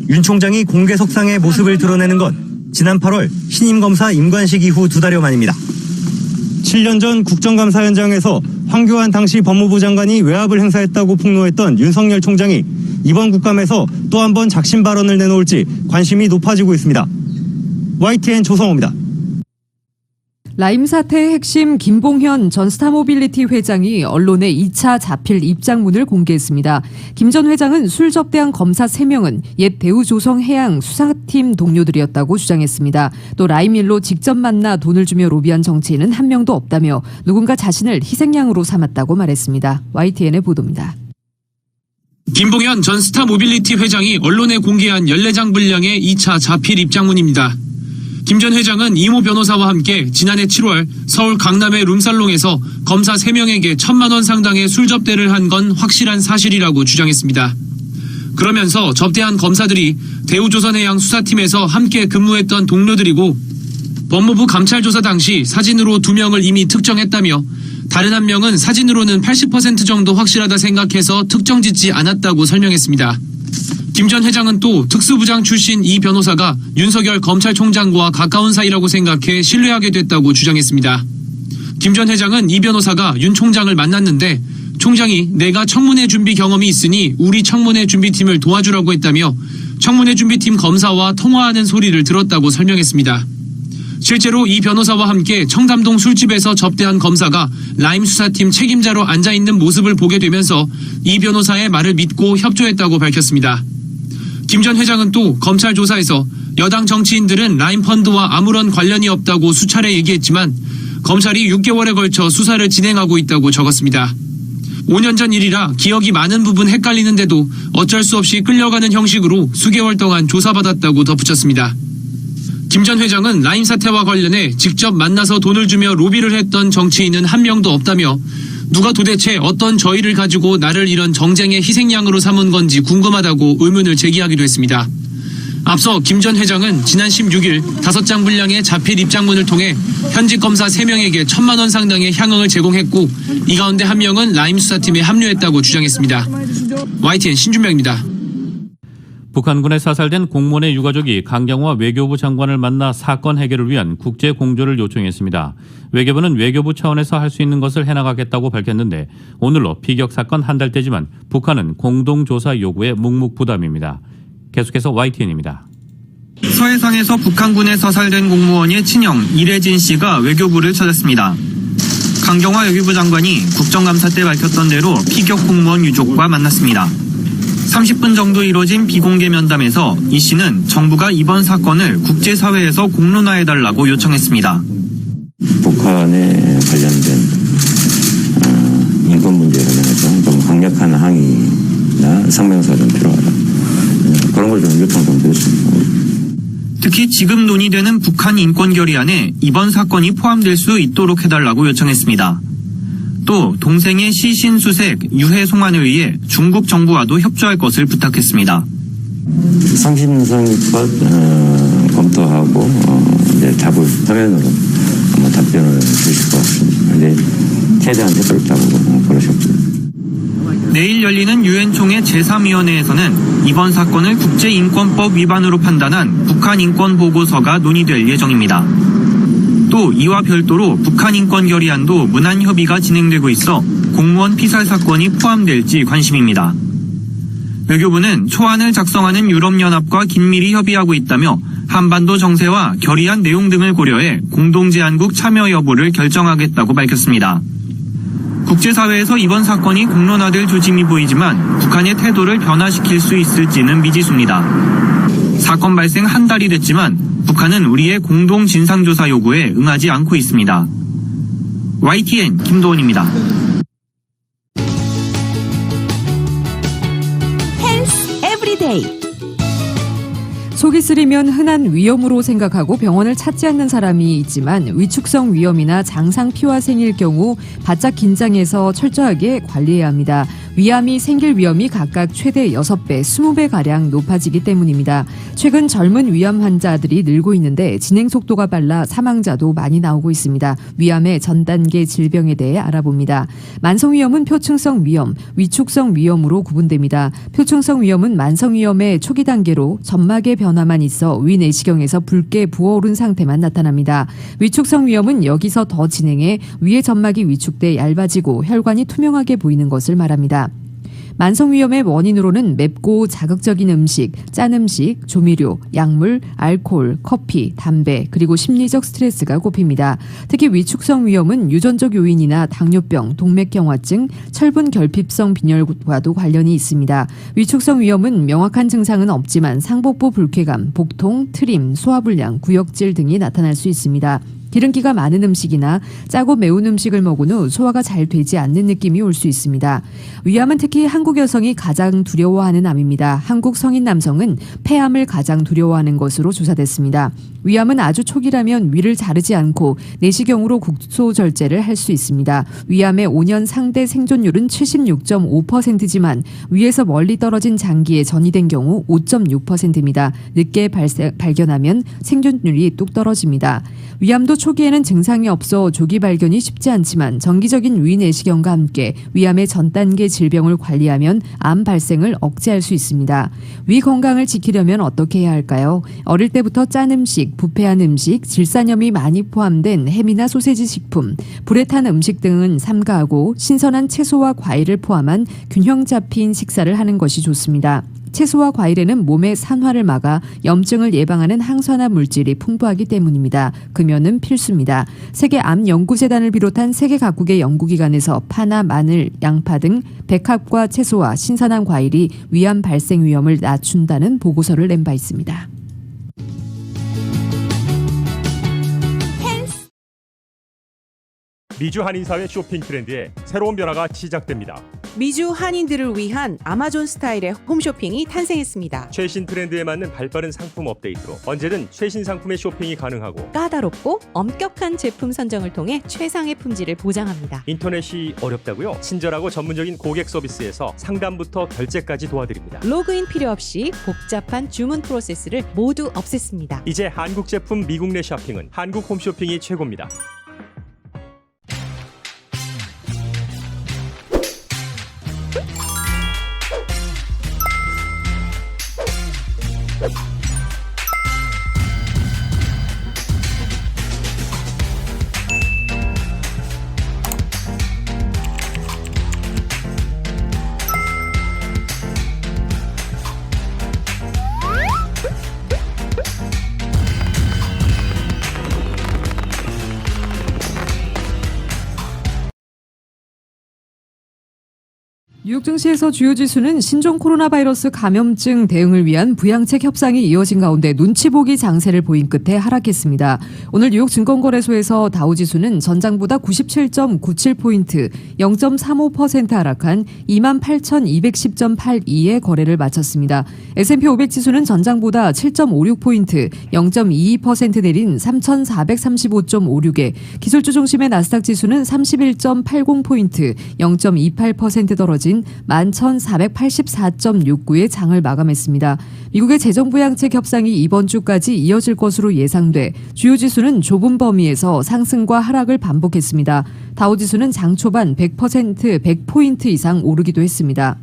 윤 총장이 공개석상의 모습을 드러내는 건 지난 8월 신임 검사 임관식 이후 2달여 만입니다. 7년 전 국정감사 현장에서 황교안 당시 법무부 장관이 외압을 행사했다고 폭로했던 윤석열 총장이 이번 국감에서 또 한 번 작심 발언을 내놓을지 관심이 높아지고 있습니다. YTN 조성호입니다. 라임 사태의 핵심 김봉현 전 스타모빌리티 회장이 언론에 2차 자필 입장문을 공개했습니다. 김 전 회장은 술 접대한 검사 3명은 옛 대우조성해양 수사팀 동료들이었다고 주장했습니다. 또 라임일로 직접 만나 돈을 주며 로비한 정치인은 한 명도 없다며 누군가 자신을 희생양으로 삼았다고 말했습니다. YTN의 보도입니다. 김봉현 전 스타모빌리티 회장이 언론에 공개한 14장 분량의 2차 자필 입장문입니다. 김 전 회장은 이모 변호사와 함께 지난해 7월 서울 강남의 룸살롱에서 검사 3명에게 1,000만 원 상당의 술 접대를 한 건 확실한 사실이라고 주장했습니다. 그러면서 접대한 검사들이 대우조선해양 수사팀에서 함께 근무했던 동료들이고 법무부 감찰조사 당시 사진으로 2명을 이미 특정했다며 다른 한 명은 사진으로는 80% 정도 확실하다 생각해서 특정짓지 않았다고 설명했습니다. 김 전 회장은 또 특수부장 출신 이 변호사가 윤석열 검찰총장과 가까운 사이라고 생각해 신뢰하게 됐다고 주장했습니다. 김 전 회장은 이 변호사가 윤 총장을 만났는데 총장이 내가 청문회 준비 경험이 있으니 우리 청문회 준비팀을 도와주라고 했다며 청문회 준비팀 검사와 통화하는 소리를 들었다고 설명했습니다. 실제로 이 변호사와 함께 청담동 술집에서 접대한 검사가 라임 수사팀 책임자로 앉아있는 모습을 보게 되면서 이 변호사의 말을 믿고 협조했다고 밝혔습니다. 김 전 회장은 또 검찰 조사에서 여당 정치인들은 라임 펀드와 아무런 관련이 없다고 수차례 얘기했지만 검찰이 6개월에 걸쳐 수사를 진행하고 있다고 적었습니다. 5년 전 일이라 기억이 많은 부분 헷갈리는데도 어쩔 수 없이 끌려가는 형식으로 수개월 동안 조사받았다고 덧붙였습니다. 김 전 회장은 라임 사태와 관련해 직접 만나서 돈을 주며 로비를 했던 정치인은 한 명도 없다며 누가 도대체 어떤 저의를 가지고 나를 이런 정쟁의 희생양으로 삼은 건지 궁금하다고 의문을 제기하기도 했습니다. 앞서 김 전 회장은 지난 16일 5장 분량의 자필 입장문을 통해 현직 검사 3명에게 1,000만 원 상당의 향응을 제공했고 이 가운데 한 명은 라임 수사팀에 합류했다고 주장했습니다. YTN 신준명입니다. 북한군에 사살된 공무원의 유가족이 강경화 외교부 장관을 만나 사건 해결을 위한 국제 공조를 요청했습니다. 외교부는 외교부 차원에서 할 수 있는 것을 해나가겠다고 밝혔는데 오늘로 피격 사건 한 달째지만 북한은 공동조사 요구에 묵묵부담입니다. 계속해서 YTN입니다. 서해상에서 북한군에 사살된 공무원의 친형 이래진 씨가 외교부를 찾았습니다. 강경화 외교부 장관이 국정감사 때 밝혔던 대로 피격 공무원 유족과 만났습니다. 30분 정도 이뤄진 비공개 면담에서 이 씨는 정부가 이번 사건을 국제사회에서 공론화해달라고 요청했습니다. 북한에 관련된 인권 문제에 관련해서 좀 강력한 항의나 성명서가 좀 필요하다. 그런 걸 좀 요청 좀 드렸습니다. 특히 지금 논의되는 북한 인권 결의안에 이번 사건이 포함될 수 있도록 해달라고 요청했습니다. 또 동생의 시신수색 유해 송환을 위해 중국 정부와도 협조할 것을 부탁했습니다. 상심성의껏 검토하고 이제 답을 서면으로 한번 답변을 주실 것 같습니다. 이제 최대한 해보겠다고 그러셨고요. 내일 열리는 유엔 총회 제3위원회에서는 이번 사건을 국제인권법 위반으로 판단한 북한 인권 보고서가 논의될 예정입니다. 또 이와 별도로 북한 인권 결의안도 문안 협의가 진행되고 있어 공무원 피살 사건이 포함될지 관심입니다. 외교부는 초안을 작성하는 유럽연합과 긴밀히 협의하고 있다며 한반도 정세와 결의안 내용 등을 고려해 공동제안국 참여 여부를 결정하겠다고 밝혔습니다. 국제사회에서 이번 사건이 공론화될 조짐이 보이지만 북한의 태도를 변화시킬 수 있을지는 미지수입니다. 사건 발생 한 달이 됐지만 북한은 우리의 공동 진상조사 요구에 응하지 않고 있습니다. YTN 김도원입니다. 헬스 에브리데이. 속이 쓰리면 흔한 위염으로 생각하고 병원을 찾지 않는 사람이 있지만 위축성 위염이나 장상 피와 생일 경우 바짝 긴장해서 철저하게 관리해야 합니다. 위암이 생길 위험이 각각 최대 6배, 20배가량 높아지기 때문입니다. 최근 젊은 위암 환자들이 늘고 있는데 진행 속도가 빨라 사망자도 많이 나오고 있습니다. 위암의 전 단계 질병에 대해 알아봅니다. 만성위염은 표층성 위염, 위축성 위염으로 구분됩니다. 표층성 위염은 만성위염의 초기 단계로 점막의 변화만 있어 위 내시경에서 붉게 부어오른 상태만 나타납니다. 위축성 위염은 여기서 더 진행해 위의 점막이 위축돼 얇아지고 혈관이 투명하게 보이는 것을 말합니다. 만성위염의 원인으로는 맵고 자극적인 음식, 짠 음식, 조미료, 약물, 알코올, 커피, 담배, 그리고 심리적 스트레스가 꼽힙니다. 특히 위축성 위염은 유전적 요인이나 당뇨병, 동맥경화증, 철분 결핍성 빈혈과도 관련이 있습니다. 위축성 위염은 명확한 증상은 없지만 상복부 불쾌감, 복통, 트림, 소화불량, 구역질 등이 나타날 수 있습니다. 기름기가 많은 음식이나 짜고 매운 음식을 먹은 후 소화가 잘 되지 않는 느낌이 올 수 있습니다. 위암은 특히 한국 여성이 가장 두려워하는 암입니다. 한국 성인 남성은 폐암을 가장 두려워하는 것으로 조사됐습니다. 위암은 아주 초기라면 위를 자르지 않고 내시경으로 국소절제를 할 수 있습니다. 위암의 5년 상대 생존율은 76.5%지만 위에서 멀리 떨어진 장기에 전이된 경우 5.6%입니다. 늦게 발견하면 생존율이 뚝 떨어집니다. 위암도 초기에는 증상이 없어 조기 발견이 쉽지 않지만 정기적인 위 내시경과 함께 위암의 전 단계 질병을 관리하면 암 발생을 억제할 수 있습니다. 위 건강을 지키려면 어떻게 해야 할까요? 어릴 때부터 짠 음식, 부패한 음식, 질산염이 많이 포함된 햄이나 소세지 식품, 불에 탄 음식 등은 삼가하고 신선한 채소와 과일을 포함한 균형 잡힌 식사를 하는 것이 좋습니다. 채소와 과일에는 몸의 산화를 막아 염증을 예방하는 항산화 물질이 풍부하기 때문입니다. 금연은 필수입니다. 세계암연구재단을 비롯한 세계 각국의 연구기관에서 파나 마늘, 양파 등 백합과 채소와 신선한 과일이 위암 발생 위험을 낮춘다는 보고서를 낸 바 있습니다. 미주 한인사회 쇼핑 트렌드에 새로운 변화가 시작됩니다. 미주 한인들을 위한 아마존 스타일의 홈쇼핑이 탄생했습니다. 최신 트렌드에 맞는 발빠른 상품 업데이트로 언제든 최신 상품의 쇼핑이 가능하고 까다롭고 엄격한 제품 선정을 통해 최상의 품질을 보장합니다. 인터넷이 어렵다고요? 친절하고 전문적인 고객 서비스에서 상담부터 결제까지 도와드립니다. 로그인 필요 없이 복잡한 주문 프로세스를 모두 없앴습니다. 이제 한국 제품 미국 내 쇼핑은 한국 홈쇼핑이 최고입니다. 뉴욕 증시에서 주요 지수는 신종 코로나 바이러스 감염증 대응을 위한 부양책 협상이 이어진 가운데 눈치 보기 장세를 보인 끝에 하락했습니다. 오늘 뉴욕 증권거래소에서 다우지수는 전장보다 97.97포인트, 0.35% 하락한 28,210.82의 거래를 마쳤습니다. S&P 500지수는 전장보다 7.56포인트, 0.22% 내린 3,435.56에, 기술주 중심의 나스닥 지수는 31.80포인트, 0.28% 떨어진 11,484.69의 장을 마감했습니다. 미국의 재정부양책 협상이 이번 주까지 이어질 것으로 예상돼 주요 지수는 좁은 범위에서 상승과 하락을 반복했습니다. 다우지수는 장 초반 100포인트 이상 오르기도 했습니다.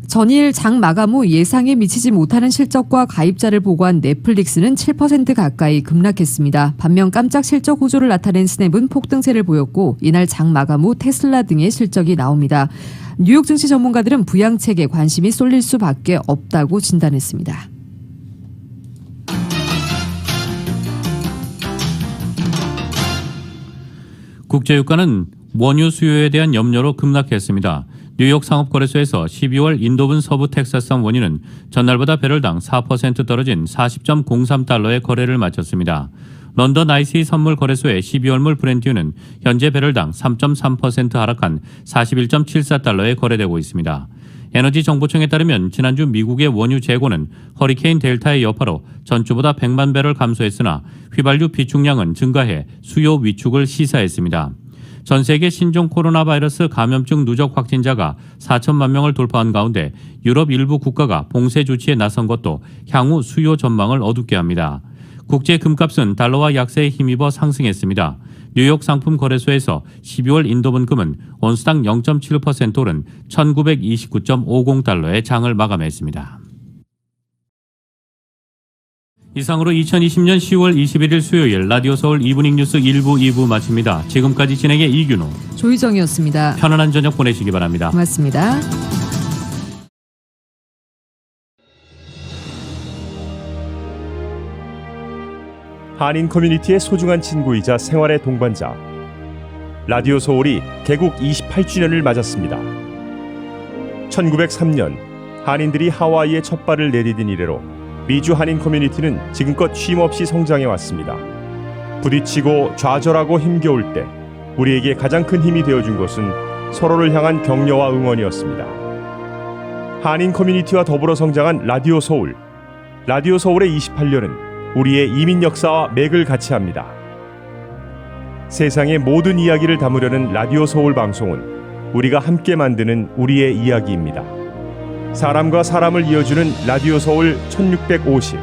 전일 장 마감 후 예상에 미치지 못하는 실적과 가입자를 보고한 넷플릭스는 7% 가까이 급락했습니다. 반면 깜짝 실적 호조를 나타낸 스냅은 폭등세를 보였고 이날 장 마감 후 테슬라 등의 실적이 나옵니다. 뉴욕 증시 전문가들은 부양책에 관심이 쏠릴 수밖에 없다고 진단했습니다. 국제유가는 원유 수요에 대한 염려로 급락했습니다. 뉴욕 상업거래소에서 12월 인도분 서부 텍사스산 원유는 전날보다 배럴당 4% 떨어진 40.03달러의 거래를 마쳤습니다. 런던 ICE 선물 거래소의 12월물 브렌트유는 현재 배럴당 3.3% 하락한 41.74달러에 거래되고 있습니다. 에너지정보청에 따르면 지난주 미국의 원유 재고는 허리케인 델타의 여파로 전주보다 100만 배럴 감소했으나 휘발유 비축량은 증가해 수요 위축을 시사했습니다. 전 세계 신종 코로나 바이러스 감염증 누적 확진자가 4천만 명을 돌파한 가운데 유럽 일부 국가가 봉쇄 조치에 나선 것도 향후 수요 전망을 어둡게 합니다. 국제 금값은 달러와 약세에 힘입어 상승했습니다. 뉴욕 상품 거래소에서 12월 인도분 금은 온스당 0.7% 오른 1929.50달러의 장을 마감했습니다. 이상으로 2020년 10월 21일 수요일 라디오 서울 이브닝 뉴스 1부 2부 마칩니다. 지금까지 진행의 이균호, 조희정이었습니다. 편안한 저녁 보내시기 바랍니다. 고맙습니다. 한인 커뮤니티의 소중한 친구이자 생활의 동반자 라디오 서울이 개국 28주년을 맞았습니다. 1903년 한인들이 하와이에 첫 발을 내디딘 이래로 미주 한인 커뮤니티는 지금껏 쉼없이 성장해 왔습니다. 부딪히고 좌절하고 힘겨울 때 우리에게 가장 큰 힘이 되어준 것은 서로를 향한 격려와 응원이었습니다. 한인 커뮤니티와 더불어 성장한 라디오 서울. 라디오 서울의 28년은 우리의 이민 역사와 맥을 같이 합니다. 세상의 모든 이야기를 담으려는 라디오 서울 방송은 우리가 함께 만드는 우리의 이야기입니다. 사람과 사람을 이어주는 라디오 서울 1650.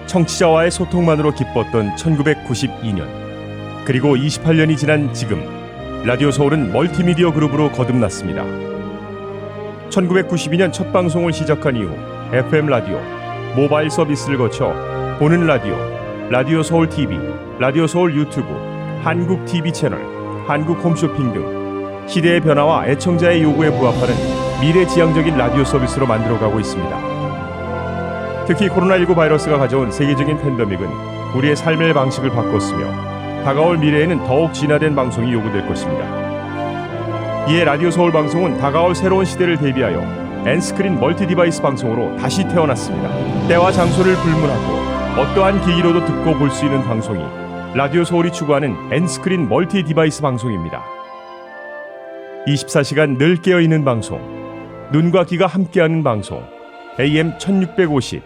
청취자와의 소통만으로 기뻤던 1992년. 그리고 28년이 지난 지금 라디오 서울은 멀티미디어 그룹으로 거듭났습니다. 1992년 첫 방송을 시작한 이후 FM 라디오, 모바일 서비스를 거쳐 보는 라디오, 라디오 서울 TV, 라디오 서울 유튜브, 한국 TV 채널, 한국 홈쇼핑 등 시대의 변화와 애청자의 요구에 부합하는 미래지향적인 라디오 서비스로 만들어가고 있습니다. 특히 코로나19 바이러스가 가져온 세계적인 팬데믹은 우리의 삶의 방식을 바꿨으며 다가올 미래에는 더욱 진화된 방송이 요구될 것입니다. 이에 라디오 서울 방송은 다가올 새로운 시대를 대비하여 N스크린 멀티 디바이스 방송으로 다시 태어났습니다. 때와 장소를 불문하고 어떠한 기기로도 듣고 볼 수 있는 방송이 라디오 서울이 추구하는 N스크린 멀티 디바이스 방송입니다. 24시간 늘 깨어있는 방송, 눈과 귀가 함께하는 방송, AM 1650,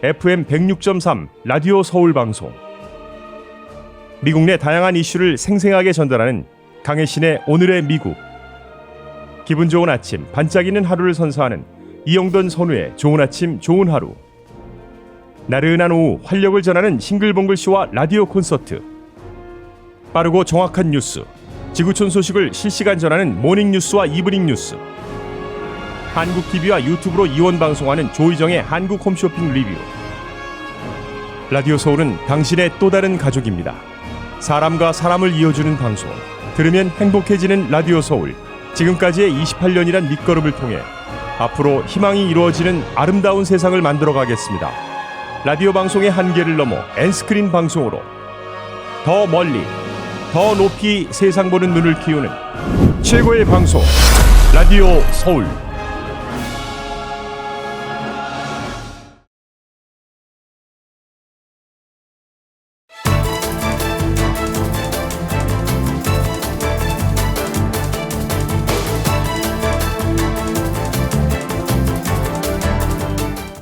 FM 106.3 라디오 서울 방송. 미국 내 다양한 이슈를 생생하게 전달하는 강혜신의 오늘의 미국. 기분 좋은 아침, 반짝이는 하루를 선사하는 이영돈 선우의 좋은 아침, 좋은 하루. 나른한 오후 활력을 전하는 싱글벙글쇼와 라디오 콘서트. 빠르고 정확한 뉴스, 지구촌 소식을 실시간 전하는 모닝뉴스와 이브닝 뉴스. 한국TV와 유튜브로 이원 방송하는 조희정의 한국 홈쇼핑 리뷰. 라디오 서울은 당신의 또 다른 가족입니다. 사람과 사람을 이어주는 방송, 들으면 행복해지는 라디오 서울. 지금까지의 28년이란 밑거름을 통해 앞으로 희망이 이루어지는 아름다운 세상을 만들어 가겠습니다. 라디오 방송의 한계를 넘어 N스크린 방송으로 더 멀리, 더 높이 세상 보는 눈을 키우는 최고의 방송, 라디오 서울.